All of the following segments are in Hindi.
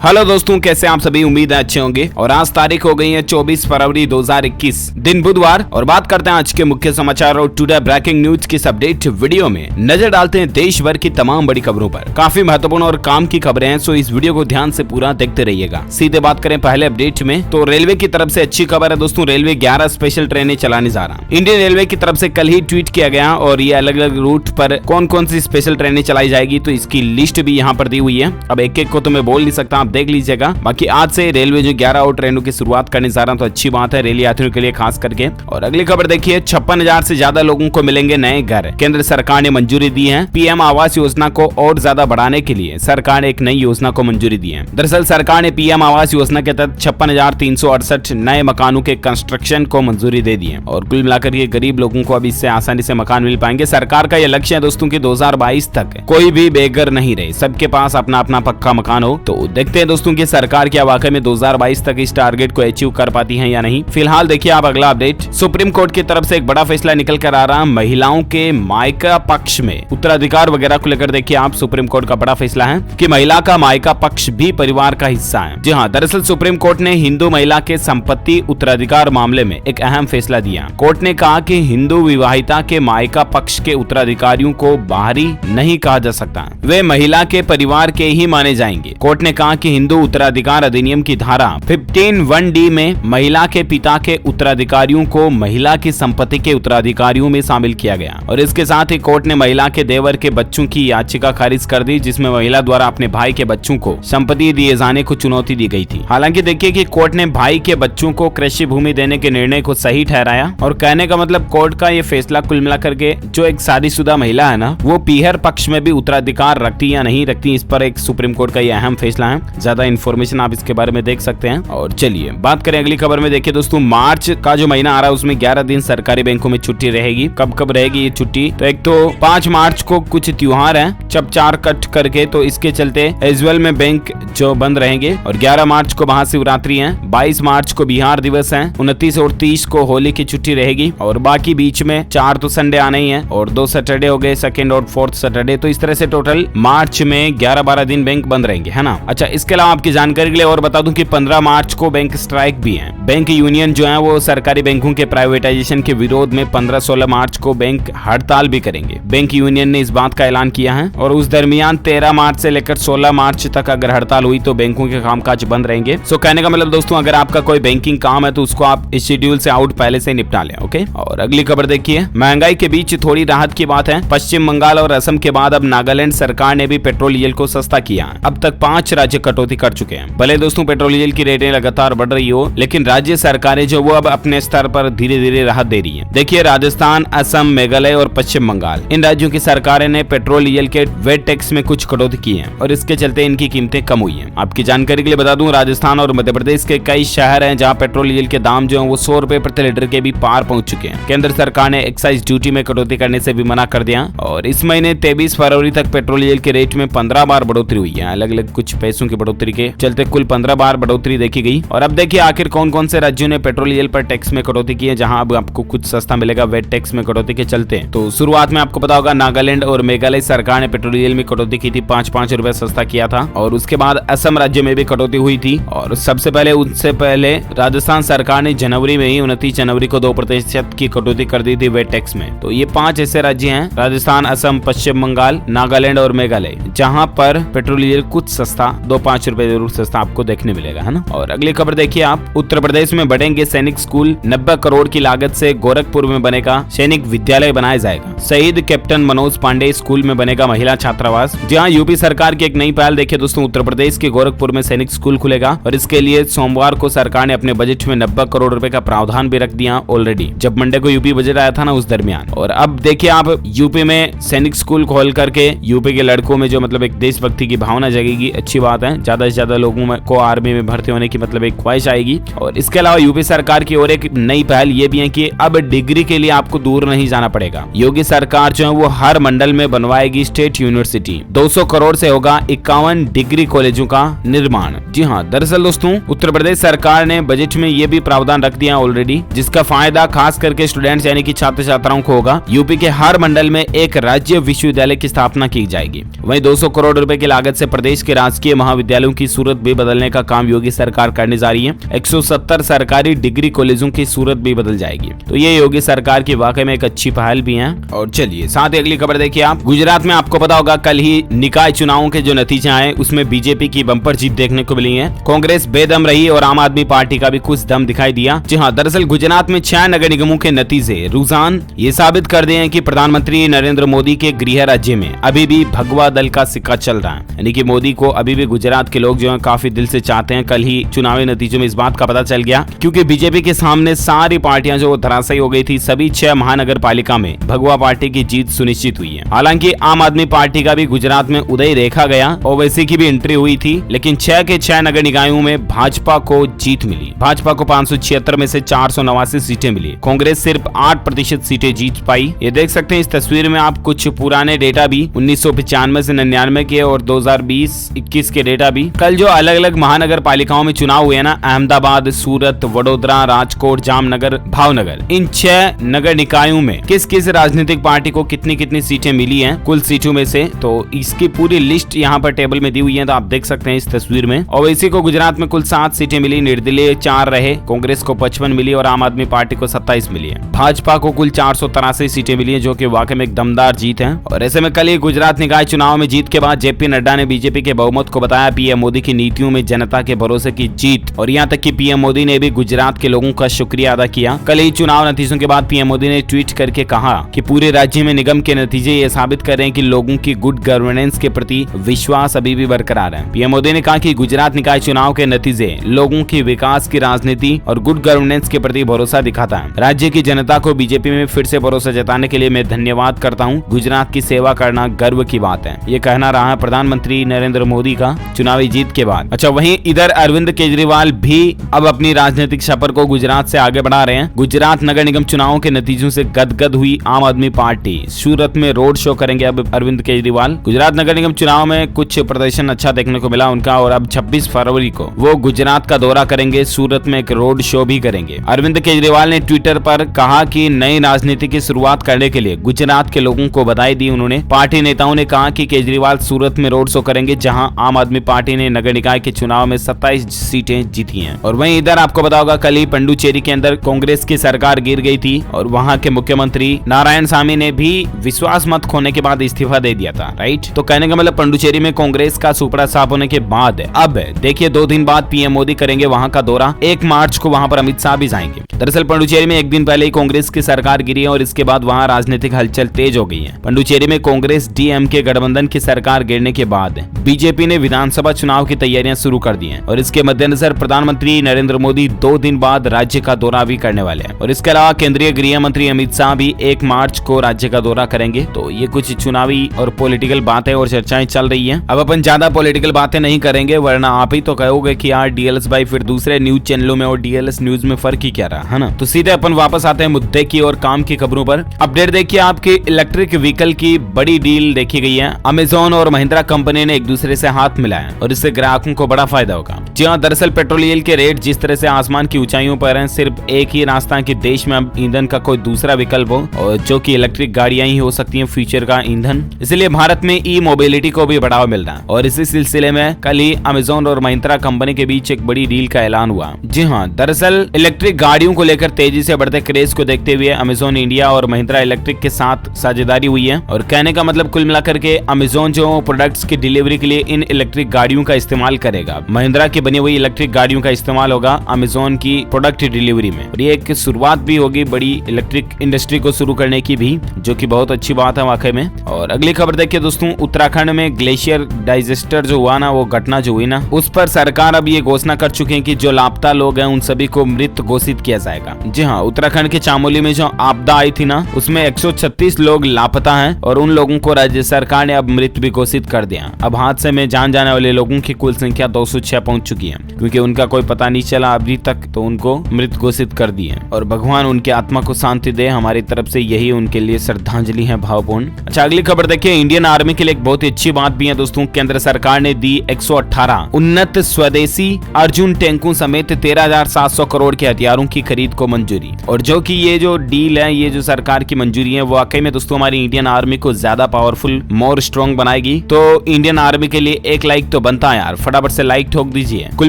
हेलो दोस्तों, कैसे आप सभी? उम्मीद है अच्छे होंगे। और आज तारीख हो गई है 24 फरवरी 2021, दिन बुधवार। और बात करते हैं आज के मुख्य समाचार और टुडे ब्रेकिंग न्यूज की अपडेट वीडियो में नजर डालते हैं देश भर की तमाम बड़ी खबरों पर। काफी महत्वपूर्ण और काम की खबरें हैं, सो इस वीडियो को ध्यान से पूरा देखते रहिएगा। सीधे बात करें पहले अपडेट में, तो रेलवे की तरफ से अच्छी खबर है दोस्तों। रेलवे 11 स्पेशल ट्रेनें चलाने जा रहा है। इंडियन रेलवे की तरफ से कल ही ट्वीट किया गया और ये अलग अलग रूट पर कौन कौन सी स्पेशल ट्रेनें चलाई जाएगी, तो इसकी लिस्ट भी यहाँ पर दी हुई है। अब एक एक को तो मैं बोल नहीं सकता, आप देख लीजिएगा। बाकी आज से रेलवे जो 11 और ट्रेनों की शुरुआत करने जा रहा है, तो अच्छी बात है रेल यात्रियों के लिए खास करके। और अगली खबर देखिए, 56,000 से ज्यादा लोगों को मिलेंगे नए घर। केंद्र सरकार ने मंजूरी दी है। पीएम आवास योजना को और ज्यादा बढ़ाने के लिए सरकार ने एक नई योजना को मंजूरी दी है। दरअसल सरकार ने पीएम आवास योजना के तहत 56,368 नए मकानों के कंस्ट्रक्शन को मंजूरी दे दी है। और कुल मिलाकर ये गरीब लोगों को अब इससे आसानी से मकान मिल पाएंगे। सरकार का ये लक्ष्य है दोस्तों की 2022 तक कोई भी बेघर नहीं रहे, सबके पास अपना अपना पक्का मकान हो। तो देखते हैं दोस्तों की सरकार क्या वाकई में 2022 तक इस टारगेट को अचीव कर पाती है या नहीं। फिलहाल देखिए आप अगला अपडेट, सुप्रीम कोर्ट की तरफ से एक बड़ा फैसला निकल कर आ रहा है महिलाओं के मायका पक्ष में उत्तराधिकार वगैरह को लेकर। देखिए आप, सुप्रीम कोर्ट का बड़ा फैसला है कि महिला का मायका पक्ष भी परिवार का हिस्सा है। जी हाँ, दरअसल सुप्रीम कोर्ट ने हिंदू महिला के संपत्ति उत्तराधिकार मामले में एक अहम फैसला दिया। कोर्ट ने कहा कि हिंदू विवाहिता के मायका पक्ष के उत्तराधिकारियों को बाहरी नहीं कहा जा सकता, वे महिला के परिवार के ही माने जाएंगे। कोर्ट ने कहा कि हिंदू उत्तराधिकार अधिनियम की धारा 15(1)(d) में महिला के पिता के उत्तराधिकारियों को महिला की संपत्ति के उत्तराधिकारियों में शामिल किया गया। और इसके साथ ही कोर्ट ने महिला के देवर के बच्चों की याचिका खारिज कर दी, जिसमें महिला द्वारा अपने भाई के बच्चों को संपत्ति दिए जाने को चुनौती दी गई थी। हालांकि देखिए कि कोर्ट ने भाई के बच्चों को कृषि भूमि देने के निर्णय को सही ठहराया। और कहने का मतलब कोर्ट का ये फैसला कुल मिलाकर के जो एक शादीशुदा महिला है ना, वो पीहर पक्ष में भी उत्तराधिकार रखती या नहीं रखती, इस पर एक सुप्रीम कोर्ट का ये अहम फैसला है। ज्यादा इन्फॉर्मेशन आप इसके बारे में देख सकते हैं। और चलिए बात करें अगली खबर में। देखिए दोस्तों, मार्च का जो महीना आ रहा है उसमें 11 दिन सरकारी बैंकों में छुट्टी रहेगी। कब कब रहेगी ये छुट्टी? तो एक तो 5 मार्च को कुछ त्योहार है, जब 4 कट करके, तो इसके चलते एजवेल में बैंक जो बंद रहेंगे। और 11 मार्च को महाशिवरात्रि है, 22 मार्च को बिहार दिवस है, 29 और 30 को होली की छुट्टी रहेगी। और बाकी बीच में 4 तो संडे आने ही है और 2 सैटरडे हो गए, 2nd और 4th सैटरडे। तो इस तरह से टोटल मार्च में 11-12 दिन बैंक बंद रहेंगे, है ना। अच्छा, इसके अलावा आपकी जानकारी के लिए और बता दूं कि 15 मार्च को बैंक स्ट्राइक भी है। बैंक यूनियन जो है वो सरकारी बैंकों के प्राइवेटाइजेशन के विरोध में 15-16 मार्च को बैंक हड़ताल भी करेंगे। बैंक यूनियन ने इस बात का ऐलान किया है। और उस दरमियान 13 मार्च से लेकर 16 मार्च तक अगर हड़ताल हुई तो बैंकों के कामकाज बंद रहेंगे। सो कहने का मतलब दोस्तों, अगर आपका कोई बैंकिंग काम है तो उसको आप इस शेड्यूल से आउट पहले से निपटा लें। ओके, और अगली खबर देखिए, महंगाई के बीच थोड़ी राहत की बात है। पश्चिम बंगाल और असम के बाद अब नागालैंड सरकार ने भी पेट्रोल डीजल को सस्ता किया। अब तक 5 राज्य कटौती कर चुके हैं। भले दोस्तों पेट्रोल डीजल की रेटें लगातार बढ़ रही हो, लेकिन राज्य सरकारें जो वो अब अपने स्तर पर धीरे धीरे राहत दे रही हैं। देखिए, राजस्थान, असम, मेघालय और पश्चिम बंगाल, इन राज्यों की सरकारें ने पेट्रोल डीजल के वेट टैक्स में कुछ कटौती की है और इसके चलते इनकी कीमतें कम हुई हैं। आपकी जानकारी के लिए बता दूं, राजस्थान और मध्य प्रदेश के कई शहर हैं जहां पेट्रोल डीजल के दाम जो हैं वो 100 रुपए प्रति लीटर के भी पार पहुंच चुके हैं। केंद्र सरकार ने एक्साइज ड्यूटी में कटौती करने से भी मना कर दिया। और इस महीने 23 फरवरी तक पेट्रोल डीजल के रेट में 15 बार बढ़ोतरी हुई है। अलग अलग कुछ पैसों की बढ़ोतरी के चलते कुल 15 बार बढ़ोतरी देखी गई। और अब देखिए आखिर कौन कौन से राज्यों ने पेट्रोल डीजल पर टैक्स में कटौती की है, जहां अब आपको कुछ सस्ता मिलेगा वेट टैक्स में कटौती के चलते। तो शुरुआत में आपको पता होगा, नागालैंड और मेघालय सरकार ने पेट्रोल डीजल में कटौती की थी, 5-5 रुपए सस्ता किया था। और उसके बाद असम राज्य में भी कटौती हुई थी। और सबसे पहले उससे पहले राजस्थान सरकार ने जनवरी में ही 29 जनवरी को 2% की कटौती कर दी थी वेट टैक्स में। तो ये 5 ऐसे राज्य हैं, राजस्थान, असम, पश्चिम बंगाल, नागालैंड और मेघालय, जहां पर पेट्रोल डीजल कुछ सस्ता 2-5 रुपए जरूर सस्ता आपको देखने मिलेगा, है ना। और अगली खबर देखिए आप, उत्तर प्रदेश में बढ़ेंगे सैनिक स्कूल। 90 करोड़ की लागत से गोरखपुर में बनेगा सैनिक विद्यालय बनाया जाएगा। शहीद कैप्टन मनोज पांडे स्कूल में बनेगा महिला छात्रावास। जहां यूपी सरकार की एक नई पहल देखिए दोस्तों, उत्तर प्रदेश के गोरखपुर में सैनिक स्कूल खुलेगा। और इसके लिए सोमवार को सरकार ने अपने बजट में 90 करोड़ रुपए का प्रावधान भी रख दिया ऑलरेडी, जब मंडे को यूपी बजट आया था ना उस दरमियान। और अब देखिए आप, यूपी में सैनिक स्कूल खोल करके यूपी के लड़कों में जो मतलब एक देशभक्ति की भावना जगेगी, अच्छी बात है। ज्यादा से ज्यादा लोगों को आर्मी में भर्ती होने की मतलब एक ख्वाहिश आएगी। और इसके अलावा यूपी सरकार की और एक नई पहल ये भी है कि अब डिग्री के लिए आपको दूर नहीं जाना पड़ेगा। योगी सरकार जो है वो हर मंडल में बनवाएगी स्टेट यूनिवर्सिटी। 200 करोड़ से होगा 51 डिग्री कॉलेजों का निर्माण। जी हाँ, दरअसल दोस्तों उत्तर प्रदेश सरकार ने बजट में ये भी प्रावधान रख दिया ऑलरेडी, जिसका फायदा खास करके स्टूडेंट्स यानी कि छात्र छात्राओं को होगा। यूपी के हर मंडल में एक राज्य विश्वविद्यालय की स्थापना की जाएगी। वहीं 200 करोड़ रुपए की लागत से प्रदेश के राजकीय महाविद्यालय विश्वविद्यालयों की सूरत भी बदलने का काम योगी सरकार करने जा रही है। 170 सरकारी डिग्री कॉलेजों की सूरत भी बदल जाएगी। तो ये योगी सरकार की वाकई में एक अच्छी पहल भी है। और चलिए साथ ही अगली खबर देखिए आप। गुजरात में आपको पता होगा कल ही निकाय चुनावों के जो नतीजे आए उसमें बीजेपी की बम्पर जीत देखने को मिली है। कांग्रेस बेदम रही और आम आदमी पार्टी का भी कुछ दम दिखाई दिया। जी हाँ, दरअसल गुजरात में 6 नगर निगमों के नतीजे रुझान ये साबित कर दिए हैं कि प्रधानमंत्री नरेंद्र मोदी के गृह राज्य में अभी भी भगवा दल का सिक्का चल रहा है, यानी कि मोदी को अभी भी गुजरात के लोग जो है काफी दिल से चाहते हैं। कल ही चुनावी नतीजों में इस बात का पता चल गया, क्योंकि बीजेपी के सामने सारी पार्टियां जो धराशायी हो गई थी, सभी 6 महानगर पालिका में भगवा पार्टी की जीत सुनिश्चित हुई है। हालांकि आम आदमी पार्टी का भी गुजरात में उदय देखा गया, ओवैसी की भी एंट्री हुई थी, लेकिन 6 के 6 नगर निकायों में भाजपा को जीत मिली। भाजपा को 576 में से 489 सीटें मिली। कांग्रेस सिर्फ 8% सीटें जीत पाई। ये देख सकते हैं इस तस्वीर में आप कुछ पुराने डेटा भी 1995 से 99 के और 2020-21 के डेटा भी। कल जो अलग अलग महानगर पालिकाओं में चुनाव हुए ना, अहमदाबाद, सूरत, वडोदरा, राजकोट, जामनगर, भावनगर, इन 6 नगर निकायों में किस किस राजनीतिक पार्टी को कितनी कितनी सीटें मिली हैं कुल सीटों में से, तो इसकी पूरी लिस्ट यहाँ पर टेबल में दी हुई है। तो आप देख सकते हैं इस तस्वीर में। ओवैसी को गुजरात में कुल 7 सीटें मिली, निर्दलीय 4 रहे, कांग्रेस को 55 मिली और आम आदमी पार्टी को 27 मिली है। भाजपा को कुल 483 सीटें मिली है, जो कि वाकई में एक दमदार जीत है। और ऐसे में कल ही गुजरात निकाय चुनाव में जीत के बाद जेपी नड्डा ने बीजेपी के बहुमत को बताया पीएम मोदी की नीतियों में जनता के भरोसे की जीत। और यहाँ तक कि पीएम मोदी ने भी गुजरात के लोगों का शुक्रिया अदा किया। कल ही चुनाव नतीजों के बाद पीएम मोदी ने ट्वीट करके कहा कि पूरे राज्य में निगम के नतीजे ये साबित कर रहे हैं कि लोगों की गुड गवर्नेंस के प्रति विश्वास अभी भी बरकरार है। पीएम मोदी ने कहा कि गुजरात निकाय चुनाव के नतीजे लोगों की विकास की राजनीति और गुड गवर्नेंस के प्रति भरोसा दिखाता है। राज्य की जनता को बीजेपी में फिर से भरोसा जताने के लिए मैं धन्यवाद करता हूँ। गुजरात की सेवा करना गर्व की बात है, ये कहना रहा है प्रधानमंत्री नरेंद्र मोदी का चुनावी जीत के बाद। अच्छा, वहीं इधर अरविंद केजरीवाल भी अब अपनी राजनीतिक सफर को गुजरात से आगे बढ़ा रहे हैं। गुजरात नगर निगम चुनावों के नतीजों से गदगद हुई आम आदमी पार्टी। सूरत में रोड शो करेंगे अब अरविंद केजरीवाल। गुजरात नगर निगम चुनाव में कुछ प्रदर्शन अच्छा देखने को मिला उनका, और अब 26 फरवरी को वो गुजरात का दौरा करेंगे, सूरत में एक रोड शो भी करेंगे। अरविंद केजरीवाल ने ट्विटर पर कहा कि नई राजनीति की शुरुआत करने के लिए गुजरात के लोगों को बधाई दी उन्होंने। पार्टी नेताओं ने कहा कि केजरीवाल सूरत में रोड शो करेंगे, जहां आम आदमी पार्टी ने नगर निकाय के चुनाव में 27 सीटें जीती हैं। और वहीं इधर आपको पता होगा कल ही पंडुचेरी के अंदर कांग्रेस की सरकार गिर गई थी और वहां के मुख्यमंत्री नारायणसामी ने भी विश्वास मत खोने के बाद इस्तीफा दे दिया था, राइट। तो कहने का मतलब पंडुचेरी में कांग्रेस का सुपड़ा साफ होने के बाद अब देखिए 2 दिन बाद पीएम मोदी करेंगे वहां का दौरा। 1 मार्च को वहां पर अमित शाह भी जाएंगे। दरअसल पंडुचेरी में 1 दिन पहले ही कांग्रेस की सरकार गिरी है और इसके बाद वहां राजनीतिक हलचल तेज हो गई है। पंडुचेरी में कांग्रेस डीएमके गठबंधन की सरकार गिरने के बाद बीजेपी ने विधानसभा चुनाव की तैयारियां शुरू कर दी हैं और इसके मद्देनजर प्रधानमंत्री नरेंद्र मोदी 2 दिन बाद राज्य का दौरा भी करने वाले हैं। और इसके अलावा केंद्रीय गृह मंत्री अमित शाह भी 1 मार्च को राज्य का दौरा करेंगे। तो ये कुछ चुनावी और पॉलिटिकल बातें और चर्चाएं चल रही हैं। अब अपन ज्यादा पॉलिटिकल बातें नहीं करेंगे, वरना आप ही तो कहोगे कि यार डीएलएस भाई फिर दूसरे न्यूज चैनलों में और डीएलएस न्यूज में फर्क ही क्या रहा, है ना। तो सीधे अपन वापस आते हैं मुद्दे की और काम की खबरों पर। अपडेट देखिए, आपके इलेक्ट्रिक व्हीकल की बड़ी डील देखी गई है। अमेजॉन और महिंद्रा कंपनी ने एक दूसरे से हाथ मिलाया और इससे ग्राहकों को बड़ा फायदा होगा। जी हाँ, दरअसल पेट्रोलियल के रेट जिस तरह से आसमान की ऊंचाइयों पर हैं, सिर्फ एक ही रास्ता कि देश में अब ईंधन का कोई दूसरा विकल्प हो, और जो कि इलेक्ट्रिक गाड़ियां ही हो सकती हैं फ्यूचर का ईंधन। इसलिए भारत में ई मोबिलिटी को भी बढ़ावा मिल रहा है और इसी सिलसिले में कल ही अमेजॉन और महिंद्रा कंपनी के बीच एक बड़ी डील का ऐलान हुआ। जी हाँ, दरअसल इलेक्ट्रिक गाड़ियों को लेकर तेजी से बढ़ते क्रेज को देखते हुए अमेजॉन इंडिया और महिंद्रा इलेक्ट्रिक के साथ साझेदारी हुई है। और कहने का मतलब कुल मिलाकर के अमेजॉन जो प्रोडक्ट्स की डिलीवरी के लिए इन इलेक्ट्रिक गाड़ियों का इस्तेमाल करेगा, महिंद्रा की बनी हुई इलेक्ट्रिक गाड़ियों का इस्तेमाल होगा अमेजॉन की प्रोडक्ट डिलीवरी में। और ये एक शुरुआत भी होगी बड़ी इलेक्ट्रिक इंडस्ट्री को शुरू करने की भी, जो कि बहुत अच्छी बात है वाकई में। और अगली खबर देखिए दोस्तों, उत्तराखंड में ग्लेशियर डाइजेस्टर जो हुआ ना, वो घटना जो हुई ना, उस पर सरकार अब ये घोषणा कर चुके हैं कि जो लापता लोग हैं उन सभी को मृत घोषित किया जाएगा। जी हाँ, उत्तराखंड के चामोली में जो आपदा आई थी ना, उसमें 136 लोग लापता हैं और उन लोगों को राज्य सरकार ने अब मृत भी घोषित कर दिया। अब हादसे में जान जाने वाले लोगों की कुल संख्या 206 पहुंच चुकी है, क्योंकि उनका कोई पता नहीं चला अभी तक, तो उनको मृत घोषित कर दिए। और भगवान उनके आत्मा को शांति दे, हमारी तरफ से यही उनके लिए श्रद्धांजलि है भावपूर्ण। अच्छा, अगली खबर देखिए, इंडियन आर्मी के लिए एक बहुत ही अच्छी बात भी है दोस्तों। केंद्र सरकार ने दी 118 उन्नत स्वदेशी अर्जुन टैंकों समेत 13,700 करोड़ के हथियारों की खरीद को मंजूरी। और जो कि ये जो डील है, ये जो सरकार की मंजूरी है, वो वाकई में दोस्तों हमारी इंडियन आर्मी को ज्यादा पावरफुल, मोर स्ट्रॉन्ग बनाएगी। तो इंडियन आर्मी के लिए एक लाइक तो बनता है यार, फटाफट से लाइक ठोक दीजिए। कुल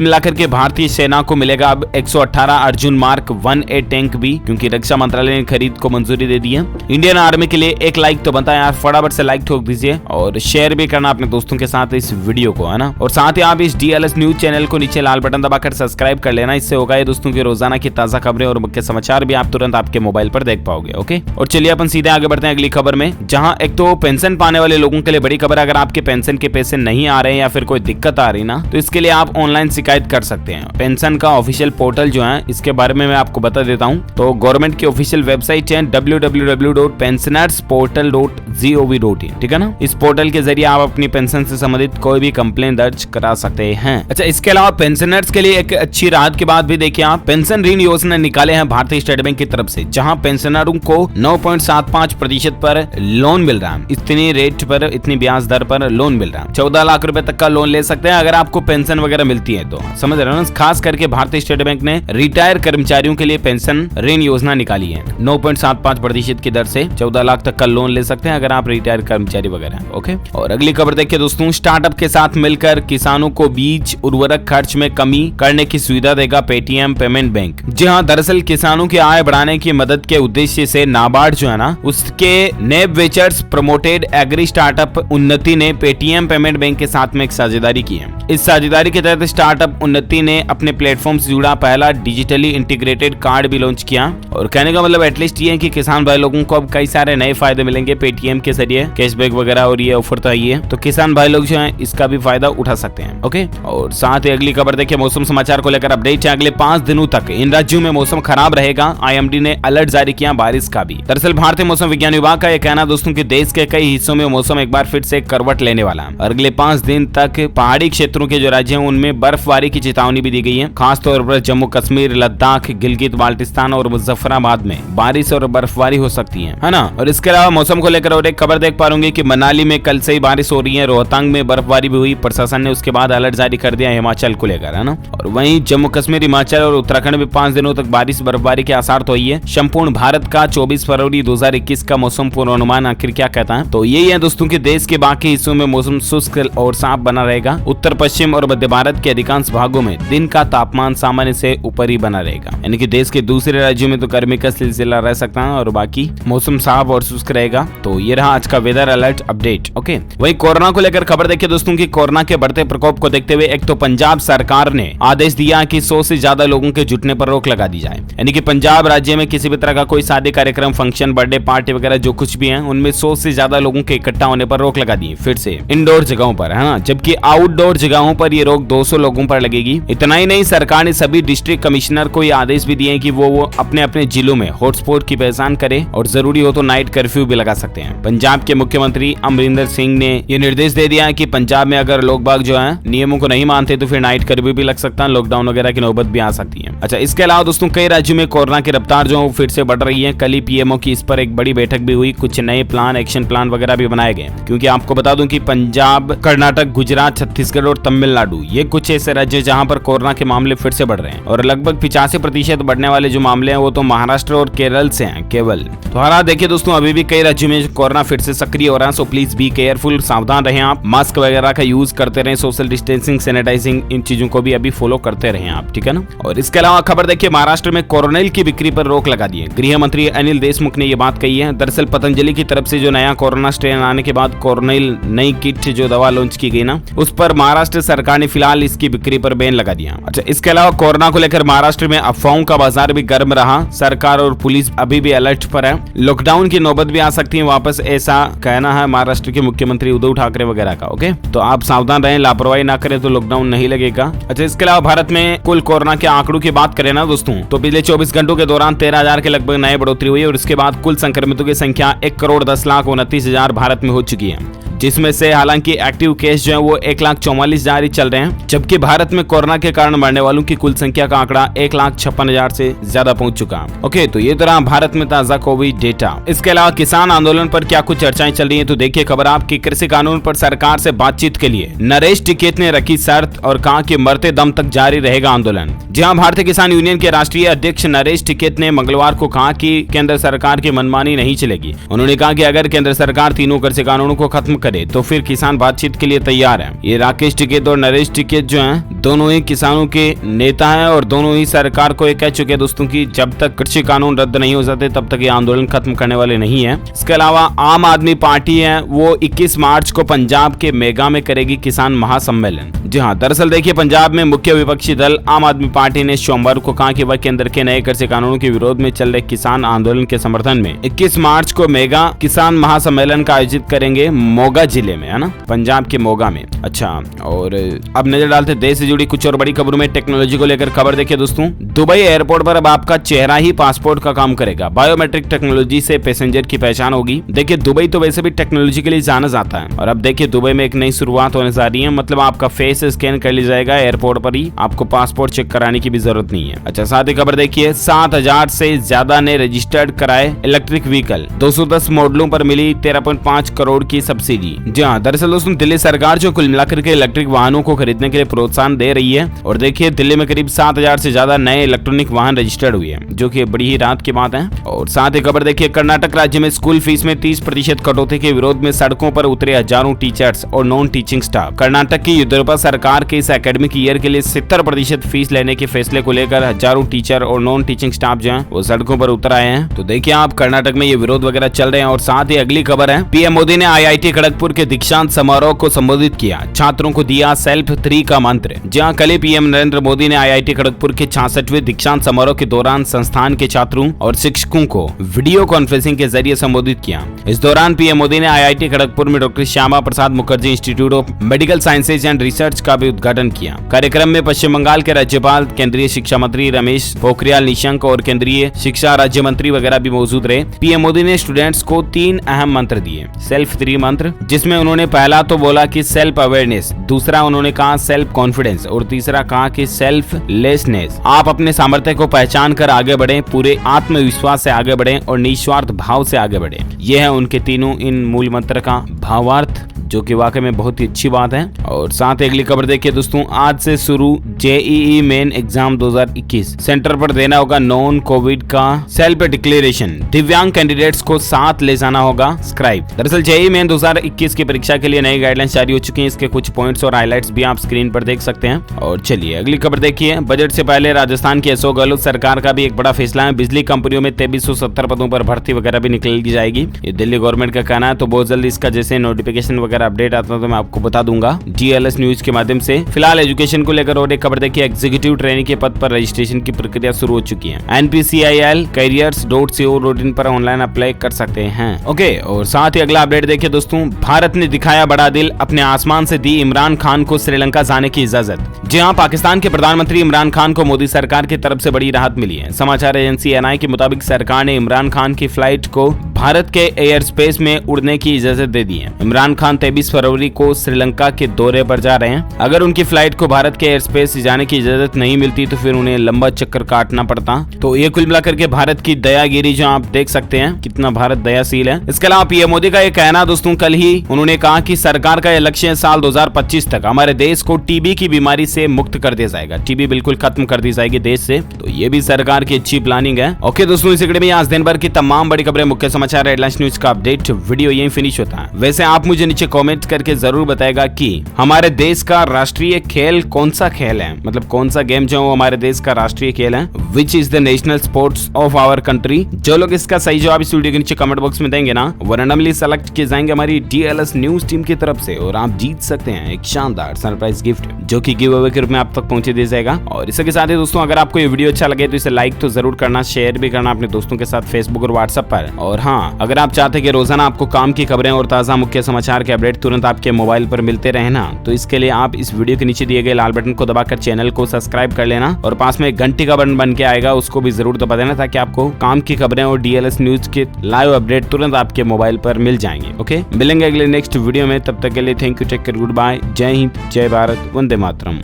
मिलाकर के भारतीय सेना को मिलेगा अब 118 अर्जुन मार्क 1A टैंक भी, क्योंकि रक्षा मंत्रालय ने खरीद को मंजूरी दे दी है। इंडियन आर्मी के लिए एक लाइक तो बनता है यार, फटाफट से लाइक ठोक दीजिए और शेयर भी करना अपने दोस्तों के साथ इस वीडियो को, है ना। और साथ ही आप इस DLS न्यूज चैनल को नीचे लाल बटन दबाकर सब्सक्राइब कर लेना। इससे होगा ये दोस्तों की रोजाना की ताजा खबरें और मुख्य समाचार भी आप तुरंत आपके मोबाइल पर देख पाओगे। ओके, और चलिए अपन सीधे आगे बढ़ते हैं अगली खबर में, जहां एक तो पेंशन पाने वाले लोगों के लिए बड़ी खबर है। अगर आपके पेंशन के पैसे नहीं आ रहे हैं या फिर कोई दिक्कत आ रही ना, तो इसके लिए आप ऑनलाइन शिकायत कर सकते हैं। पेंशन का ऑफिशियल पोर्टल जो है, इसके बारे में मैं आपको बता देता हूं। तो गवर्नमेंट की ऑफिशियल वेबसाइट है www.pensionersportal.gov.in, ठीक है ना। इस पोर्टल के जरिए आप अपनी पेंशन से संबंधित कोई भी कंप्लेन दर्ज करा सकते हैं। अच्छा, इसके अलावा पेंशनर्स के लिए एक अच्छी राहत की बात भी देखिए आप, पेंशन ऋण योजना निकाले हैं भारतीय स्टेट बैंक की तरफ से, जहां पेंशनरों को 9.75% पर लोन मिल रहा है। इतनी रेट पर, इतनी ब्याज दर पर लोन मिल रहा है। 14 लाख रुपए तक का लोन ले सकते हैं अगर आपको पेंशन वगैरह मिलती है तो, समझ रहे हो ना। खास करके भारतीय स्टेट बैंक ने रिटायर कर्मचारियों के लिए पेंशन ऋण योजना निकाली है। 9.75% की दर से 14 लाख तक का लोन ले सकते हैं अगर आप रिटायर कर्मचारी वगैरह। ओके, और अगली खबर देखिए दोस्तों, स्टार्टअप के साथ मिलकर किसानों को बीज उर्वरक खर्च में कमी करने की सुविधा देगा पेटीएम पेमेंट बैंक। जी हाँ, दरअसल किसानों की आय बढ़ाने की मदद के उद्देश्य से नाबार्ड जो है ना, उसके नेब वेंचर्स प्रमोटेड एग्री स्टार्टअप उन्नति ने पेटीएम पेमेंट बैंक के साथ में एक साझेदारी की है। इस साझेदारी के तहत स्टार्टअप उन्नति ने अपने प्लेटफॉर्म से जुड़ा पहला डिजिटली इंटीग्रेटेड कार्ड भी लॉन्च किया। और कहने का मतलब एटलीस्ट ये है कि किसान भाई लोगों को अब कई सारे नए फायदे मिलेंगे पेटीएम के जरिए, कैशबैक वगैरह, और ये ऑफर तो आई है, तो किसान भाई लोग जो है इसका भी फायदा उठा सकते हैं। ओके, और साथ ही अगली खबर देखिए, मौसम समाचार को लेकर अपडेट है। अगले 5 दिनों तक इन राज्यों में मौसम खराब रहेगा। IMD ने अलर्ट जारी किया बारिश का भी। दरअसल भारतीय मौसम विज्ञान विभाग का यह कहना दोस्तों कि देश के कई हिस्सों में मौसम एक बार फिर से करवट लेने वाला है। अगले 5 दिन तक पहाड़ी क्षेत्रों के जो राज्य हैं उनमें बर्फबारी की चेतावनी भी दी गई है। खासतौर पर जम्मू कश्मीर, लद्दाख, गिलगित बाल्टिस्तान और मुजफ्फराबाद में बारिश और बर्फबारी हो सकती है ना। और इसके अलावा मौसम को लेकर और एक खबर देख पा रहे कि मनाली में कल से ही बारिश हो रही है, रोहतांग में बर्फबारी भी हुई। प्रशासन ने उसके बाद अलर्ट जारी कर दिया हिमाचल को लेकर, है ना। और वहीं जम्मू कश्मीर, हिमाचल और उत्तराखंड में 5 दिनों तक बारिश बर्फबारी के आसार तो ही है। संपूर्ण भारत का 24 फरवरी 2021 का मौसम पूर्वानुमान आखिर क्या कहता है, तो यही है दोस्तों कि देश के बाकी हिस्सों में मौसम शुष्क और साफ बना रहेगा। उत्तर पश्चिम और मध्य भारत के अधिकांश भागों में दिन का तापमान सामान्य से ऊपर ही बना रहेगा, यानी कि देश के दूसरे राज्यों में तो गर्मी का सिलसिला रह सकता है और बाकी मौसम साफ और शुष्क रहेगा। तो ये रहा आज का वेदर अलर्ट अपडेट। ओके, वही कोरोना को लेकर खबर देखिए दोस्तों कि कोरोना के बढ़ते प्रकोप को देखते हुए एक तो पंजाब सरकार ने आदेश दिया कि 100 से ज्यादा लोगों के जुटने पर रोक लगा दी जाए, यानी कि पंजाब राज्य में किसी भी तरह का कोई शादी कार्यक्रम, फंक्शन, बर्थडे पार्टी वगैरह जो कुछ भी है उनमें 100 से ज्यादा लोगों के इकट्ठा होने पर रोक लगा दी फिर से इंडोर जगहों पर, है ना। जबकि आउटडोर जगहों पर ये रोक 200 लोगों पर लगेगी। इतना ही नहीं, सरकार ने सभी डिस्ट्रिक्ट कमिश्नर को ये आदेश भी दिए कि वो अपने अपने जिलों में हॉटस्पॉट की पहचान करे और जरूरी हो तो नाइट कर्फ्यू भी लगा सकते हैं। पंजाब के मुख्यमंत्री अमरिंदर सिंह ने ये निर्देश दे दिया है कि पंजाब में अगर लोग बाग जो है नियमों को नहीं मानते तो फिर नाइट कर्फ्यू भी लग सकता है, लॉकडाउन वगैरह की नौबत भी आ सकती है। अच्छा, इसके अलावा दोस्तों कई राज्यों में कोरोना की रफ्तार जो फिर से बढ़ रही है। कल ही PMO की इस पर एक बड़ी बैठक भी हुई, कुछ नए प्लान, एक्शन प्लान वगैरह भी बनाए गए, क्योंकि आपको बता दूं कि पंजाब, कर्नाटक, गुजरात, छत्तीसगढ़ और तमिलनाडु ये कुछ ऐसे राज्य जहां पर कोरोना के मामले फिर से बढ़ रहे हैं और लगभग 85% बढ़ने वाले जो मामले हैं वो तो महाराष्ट्र और केरल से हैं केवल। तो हालात देखिए दोस्तों, अभी भी कई राज्यों में कोरोना फिर से सक्रिय हो रहा है, सो प्लीज बी केयरफुल, सावधान रहें आप, मास्क वगैरह का यूज करते रहें, सोशल डिस्टेंसिंग, सैनिटाइजिंग, इन चीजों को भी अभी फॉलो करते रहें आप, ठीक है ना। और इसके अलावा खबर देखिए, महाराष्ट्र में कोरोनिल की बिक्री पर रोक लगा दी है। गृह मंत्री अनिल देशमुख ने ये बात कही है। दरअसल पतंजलि की तरफ से जो नया कोरोना स्ट्रेन आने के बाद कोरोनिल नई किट जो दवा लॉन्च की गई ना, उस पर महाराष्ट्र सरकार ने फिलहाल इसकी बिक्री पर बैन लगा दिया। अच्छा, इसके अलावा कोरोना को लेकर महाराष्ट्र में अफवाहों का बाजार भी गर्म रहा। सरकार और पुलिस अभी भी अलर्ट पर है, लॉकडाउन की नौबत भी आ सकती है वापस, ऐसा कहना है महाराष्ट्र के मुख्यमंत्री उद्धव ठाकरे वगैरह का। ओके, तो आप सावधान रहें, लापरवाही ना करें तो लॉकडाउन नहीं लगेगा। अच्छा, इसके अलावा भारत में कुल कोरोना के आंकड़ों की बात करें ना दोस्तों, तो पिछले 24 घंटों के दौरान 13,000 के लगभग नए बढ़ोतरी हुई और इसके बाद कुल संक्रमितों की संख्या 1,10,29,000 भारत में हो चुकी है, जिसमें से हालांकि एक्टिव केस जो है वो 1,44,000 ही चल रहे हैं, जबकि भारत में कोरोना के कारण मरने वालों की कुल संख्या का आंकड़ा 1,56,000 से ज्यादा पहुंच चुका है। ओके, तो ये तरह भारत में ताजा कोविड डेटा। इसके अलावा किसान आंदोलन पर क्या कुछ चर्चाएं चल रही हैं, तो देखिए खबर आपकी, कृषि कानून पर सरकार से बातचीत के लिए नरेश टिकैत ने रखी शर्त और कहा कि मरते दम तक जारी रहेगा आंदोलन। जहां भारतीय किसान यूनियन के राष्ट्रीय अध्यक्ष नरेश टिकैत ने मंगलवार को कहा कि केंद्र सरकार की मनमानी नहीं चलेगी। उन्होंने कहा कि अगर केंद्र सरकार तीनों कृषि कानूनों को खत्म करे तो फिर किसान बातचीत के लिए तैयार है। ये राकेश टिकैत और नरेश टिकैत जो हैं दोनों ही किसानों के नेता हैं और दोनों ही सरकार को ये कह चुके हैं दोस्तों की जब तक कृषि कानून रद्द नहीं हो जाते तब तक ये आंदोलन खत्म करने वाले नहीं है। इसके अलावा आम आदमी पार्टी है वो 21 मार्च को पंजाब के मेगा में करेगी किसान महासम्मेलन। जी हाँ, दरअसल देखिए पंजाब में मुख्य विपक्षी दल आम आदमी पार्टी ने सोमवार को कहा कि वह केंद्र के नए कृषि कानूनों के विरोध में चल रहे किसान आंदोलन के समर्थन में 21 मार्च को मेगा किसान महासम्मेलन का आयोजित करेंगे मोगा जिले में, है ना, पंजाब के मोगा में। अच्छा, और अब नजर डालते देश से जुड़ी कुछ और बड़ी खबरों में। टेक्नोलॉजी को लेकर खबर देखिए दोस्तों, दुबई एयरपोर्ट पर अब आपका चेहरा ही पासपोर्ट का काम करेगा। बायोमेट्रिक टेक्नोलॉजी से पैसेंजर की पहचान होगी। देखिए दुबई तो वैसे भी टेक्नोलॉजी के लिए जाना जाता है और अब देखिए दुबई में एक नई शुरुआत होने जा रही है। मतलब आपका फेस स्कैन कर लिया जाएगा एयरपोर्ट पर ही, आपको पासपोर्ट चेक कराने की भी जरूरत नहीं है। अच्छा, साथ ही खबर देखिए 7,000 से ज्यादा ने रजिस्टर्ड कराए इलेक्ट्रिक व्हीकल। 210 मॉडलों पर मिली 13.5 करोड़ की सब्सिडी। जी हाँ, दरअसल दोस्तों दिल्ली सरकार जो कुल मिलाकर के इलेक्ट्रिक वाहनों को खरीदने के लिए प्रोत्साहन दे रही है और देखिए दिल्ली में करीब 7,000 से ज्यादा नए इलेक्ट्रॉनिक वाहन रजिस्टर्ड हुए हैं, जो कि बड़ी ही राहत की बात है। और साथ ही खबर देखिए कर्नाटक राज्य में स्कूल फीस में 30% कटौती के विरोध में सड़कों पर उतरे हजारों टीचर्स और नॉन टीचिंग स्टाफ। कर्नाटक की येदियुरप्पा सरकार के इस एकेडमिक ईयर के लिए 70% फीस लेने के फैसले को लेकर हजारों टीचर और नॉन टीचिंग स्टाफ जो है वो सड़कों पर उतर आए हैं। तो देखिए आप कर्नाटक में ये विरोध वगैरह चल रहे हैं। और साथ ही अगली खबर है, पीएम मोदी ने IIT खड़गपुर के दीक्षांत समारोह को संबोधित किया, छात्रों को दिया सेल्फ 3 का मंत्र। जहां कल पीएम नरेंद्र मोदी ने IIT खड़गपुर के 66वें दीक्षांत समारोह के दौरान संस्थान के छात्रों और शिक्षकों को वीडियो कॉन्फ्रेंसिंग के जरिए संबोधित किया। इस दौरान पीएम मोदी ने IIT खड़गपुर में doctor Shyama Prasad Mukherjee institute of medical sciences and research का भी उद्घाटन किया। कार्यक्रम में पश्चिम बंगाल के राज्यपाल, केंद्रीय शिक्षा मंत्री रमेश पोखरियाल निशंक और केंद्रीय शिक्षा राज्य मंत्री वगैरह भी मौजूद रहे। पीएम मोदी ने स्टूडेंट्स को 3 अहम मंत्र दिए, सेल्फ 3 मंत्र, जिसमें उन्होंने पहला तो बोला कि सेल्फ अवेयरनेस, दूसरा उन्होंने कहा सेल्फ कॉन्फिडेंस और तीसरा कहा कि सेल्फ लेसनेस। आप अपने सामर्थ्य को पहचान कर आगे बढ़ें, पूरे आत्मविश्वास से आगे बढ़ें और निस्वार्थ भाव से आगे बढ़ें। यह है उनके तीनों इन मूल मंत्र का भावार्थ, जो कि वाकई में बहुत ही अच्छी बात है। और साथ ही अगली खबर देखिए दोस्तों, आज से शुरू JEE मेन एग्जाम 2021, सेंटर पर देना होगा नॉन कोविड का सेल्फ डिक्लेरेशन। दिव्यांग कैंडिडेट्स को साथ ले जाना होगा स्क्राइब। दरअसल JEE मेन 2021 की परीक्षा के लिए नई गाइडलाइंस जारी हो चुकी हैं। इसके कुछ पॉइंट्स और हाइलाइट्स भी आप स्क्रीन पर देख सकते हैं। और चलिए अगली खबर देखिए, बजट से पहले राजस्थान की अशोक गहलोत सरकार का भी एक बड़ा फैसला है। बिजली कंपनियों में 2370 पदों पर भर्ती वगैरह भी निकल जाएगी, ये दिल्ली गवर्नमेंट का कहना है। तो बहुत जल्दी इसका जैसे नोटिफिकेशन वगैरह अपडेट आता है तो मैं आपको बता दूंगा DLS न्यूज के माध्यम से। फिलहाल एजुकेशन को लेकर और एक खबर देखिए, एग्जीक्यूटिव ट्रेनिंग के पद पर रजिस्ट्रेशन की प्रक्रिया शुरू हो चुकी है। NPCIL careers.co.in पर ऑनलाइन अप्लाई कर सकते हैं। ओके, और साथ ही अगला अपडेट देखिए दोस्तों, भारत ने दिखाया बड़ा दिल, अपने आसमान से दी इमरान खान को श्रीलंका जाने की इजाजत। जी हाँ, पाकिस्तान के प्रधानमंत्री इमरान खान को मोदी सरकार की तरफ से बड़ी राहत मिली है। समाचार एजेंसी NI के मुताबिक सरकार ने इमरान खान की फ्लाइट को भारत के एयर स्पेस में उड़ने की इजाजत दे दी है। इमरान खान 23 फरवरी को श्रीलंका के दौरे पर जा रहे हैं। अगर उनकी फ्लाइट को भारत के एयर स्पेस से जाने की इजाजत नहीं मिलती तो फिर उन्हें लंबा चक्कर काटना पड़ता। तो ये कुल मिलाकर के भारत की दयागिरी जो आप देख सकते हैं, कितना भारत दयाशील है। इसके अलावा पीएम मोदी का ये कहना दोस्तों, कल ही उन्होंने कहा कि सरकार का यह लक्ष्य है साल 2025 तक हमारे देश को टीबी की बीमारी से मुक्त कर दिया जाएगा। टीबी बिल्कुल खत्म कर दी जाएगी देश से। तो ये भी सरकार की अच्छी प्लानिंग है। ओके दोस्तों, इस वीडियो में आज दिन भर की तमाम बड़ी खबरें, मुख्य समाचार, हेडलाइंस न्यूज का अपडेट वीडियो यहीं फिनिश होता है। वैसे आप मुझे नीचे कमेंट करके जरूर बताएगा कि हमारे देश का राष्ट्रीय खेल कौन सा खेल है, मतलब कौन सा गेम जो हमारे देश का राष्ट्रीय खेल है, which is the national sports of our country. जो लोग इसका सही जवाब इस वीडियो के नीचे कमेंट बॉक्स में देंगे ना, वो रैंडमली सेलेक्ट किए जाएंगे हमारी DLS न्यूज टीम की तरफ से और आप जीत सकते हैं एक शानदार सरप्राइज गिफ्ट, जो कि गिव अवे के रूप में आप तक पहुंचे दिया जाएगा। और इसके साथ ही दोस्तों, अगर आपको ये वीडियो अच्छा लगे तो इसे लाइक तो जरूर करना, शेयर भी करना अपने दोस्तों के साथ फेसबुक और व्हाट्सएप पर। और हाँ, अगर आप चाहते हैं कि रोजाना आपको काम की खबरें और ताजा मुख्य समाचार के अपडेट तुरंत आपके मोबाइल पर मिलते रहे ना, तो इसके लिए आप इस वीडियो के नीचे दिए गए लाल बटन को दबाकर चैनल को सब्सक्राइब कर लेना और पास में एक घंटी का बटन बन के आएगा, उसको भी जरूर दबा देना ताकि आपको काम की खबरें और DLS न्यूज के लाइव अपडेट तुरंत आपके मोबाइल पर मिल जाएंगे। ओके, मिलेंगे अगले नेक्स्ट वीडियो में, तब तक के लिए thank you, take care, goodbye, जय हिंद, जय भारत, वंदे मातरम।